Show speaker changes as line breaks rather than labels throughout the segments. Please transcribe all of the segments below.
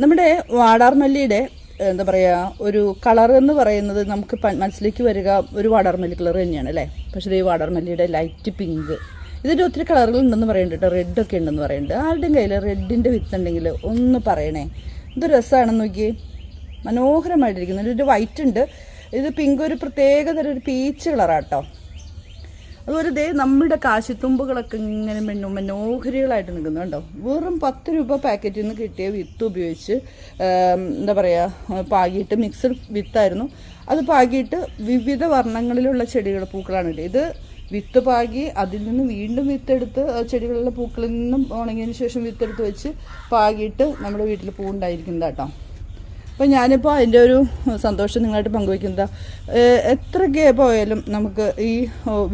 നമ്മുടെ വാടാർമല്ലിയുടെ എന്താ പറയുക ഒരു കളർ എന്ന് പറയുന്നത് നമുക്ക് മനസ്സിലേക്ക് വരിക ഒരു വാടാർമല്ലി കളർ തന്നെയാണ് അല്ലേ. പക്ഷേ ഈ വാടാർമല്ലിയുടെ ലൈറ്റ് പിങ്ക്, ഇതിൻ്റെ ഒത്തിരി കളറുകൾ ഉണ്ടെന്ന് പറയുന്നുണ്ട് കേട്ടോ. റെഡൊക്കെ ഉണ്ടെന്ന് പറയുന്നുണ്ട്. ആരുടെയും കയ്യിൽ റെഡിൻ്റെ വിത്തുണ്ടെങ്കിൽ ഒന്ന് പറയണേ. ഇത് രസമാണെന്ന് നോക്കി, മനോഹരമായിട്ടിരിക്കുന്നു. ഇതിൻ്റെ വൈറ്റ് ഉണ്ട്, ഇത് പിങ്ക് ഒരു പ്രത്യേക തരം ഒരു പീച്ച് കളറാട്ടോ. അതുപോലെ ദേ നമ്മുടെ കാശിത്തുമ്പുകളൊക്കെ ഇങ്ങനെ മനോഹരികളായിട്ട് നിൽക്കുന്നു കണ്ടോ. വെറും 10 രൂപ പാക്കറ്റിൽ നിന്ന് കിട്ടിയ വിത്ത് ഉപയോഗിച്ച് എന്താ പറയുക പാകിയിട്ട് മിക്സഡ് വിത്തായിരുന്നു അത്. പാകിയിട്ട് വിവിധ വർണ്ണങ്ങളിലുള്ള ചെടികൾ പൂക്കളാണ് ഇട്ടത്. ഇത് വിത്ത് പാകി അതിൽ നിന്ന് വീണ്ടും വിത്തെടുത്ത് ചെടികളിലെ പൂക്കളിൽ നിന്നും ഉണങ്ങിയതിന് ശേഷം വിത്തെടുത്ത് വെച്ച് പാകിയിട്ട് നമ്മുടെ വീട്ടിൽ പൂവുണ്ടായിരിക്കുന്നത് കേട്ടോ. അപ്പോൾ ഞാനിപ്പോൾ അതിൻ്റെ ഒരു സന്തോഷം നിങ്ങളായിട്ട് പങ്കുവയ്ക്കുന്നത്, എത്ര പോയാലും നമുക്ക് ഈ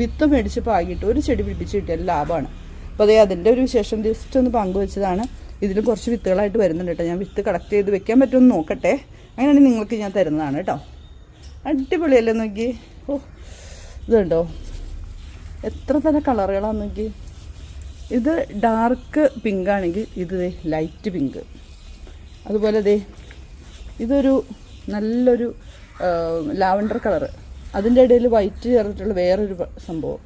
വിത്ത് മേടിച്ച് പാകിയിട്ട് ഒരു ചെടി പിടിപ്പിച്ച് കിട്ടിയാൽ ലാഭമാണ്. അപ്പോൾ അതേ അതിൻ്റെ ഒരു വിശേഷം ജസ്റ്റ് ഒന്ന് പങ്കുവെച്ചതാണ്. ഇതിൽ കുറച്ച് വിത്തുകളായിട്ട് വരുന്നുണ്ട് കേട്ടോ. ഞാൻ വിത്ത് കളക്ട് ചെയ്ത് വെക്കാൻ പറ്റുമെന്ന് നോക്കട്ടെ. അങ്ങനെയാണെങ്കിൽ നിങ്ങൾക്ക് ഞാൻ തരുന്നതാണ് കേട്ടോ. അടിപൊളിയല്ലേ നോക്കി. ഓ ഇതുണ്ടോ എത്ര തരം കളറുകളാണ് നോക്കി. ഇത് ഡാർക്ക് പിങ്ക് ആണെങ്കിൽ ഇത് ലൈറ്റ് പിങ്ക്. അതുപോലെ ദേ ഇതൊരു നല്ലൊരു ലാവൻഡർ കളറ്, അതിൻ്റെ ഇടയിൽ വൈറ്റ് ചേർത്തിട്ടുള്ള വേറൊരു സംഭവം.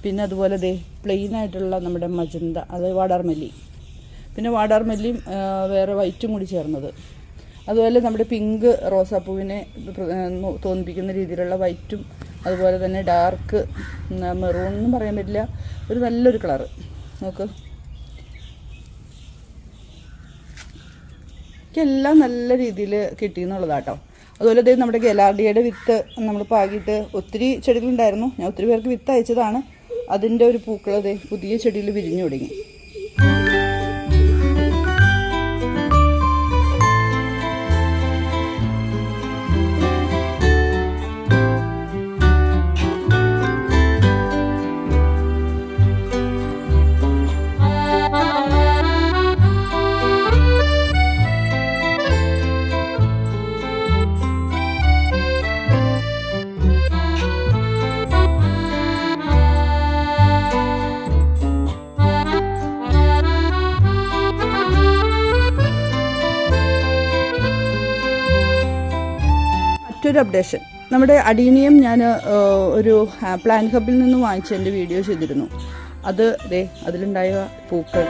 പിന്നെ അതുപോലെ ദേ പ്ലെയിനായിട്ടുള്ള നമ്മുടെ മജന്ത, അത് വാടാർമല്ലി. പിന്നെ വാടാർമല്ലിയും വേറെ വൈറ്റും കൂടി ചേർന്നത്. അതുപോലെ നമ്മുടെ പിങ്ക് റോസാപ്പൂവിനെ തോന്നിപ്പിക്കുന്ന രീതിയിലുള്ള വൈറ്റും, അതുപോലെ തന്നെ ഡാർക്ക് മെറൂൺ എന്നും പറയാൻ പറ്റില്ല, ഒരു നല്ലൊരു കളറ് നോക്ക്. എല്ലാം നല്ല രീതിയിൽ കിട്ടിയെന്നുള്ളതാട്ടോ. അതുപോലെ തന്നെ നമ്മുടെ ഗലാർഡിയയുടെ വിത്ത് നമ്മൾ പാകിയിട്ട് ഒത്തിരി ചെടികളുണ്ടായിരുന്നു. ഞാൻ ഒത്തിരി പേർക്ക് വിത്ത് അയച്ചതാണ്. അതിൻ്റെ ഒരു പൂക്കൾ പുതിയ ചെടിയിൽ വിരിഞ്ഞു തുടങ്ങി. മറ്റൊരു അപ്ഡേഷൻ, നമ്മുടെ അഡീനിയം ഞാൻ ഒരു പ്ലാന്റ് ഹബിൽ നിന്ന് വാങ്ങിച്ചതിൻ്റെ വീഡിയോ ചെയ്തിരുന്നു. അത് അതിലുണ്ടായ പൂക്കൾ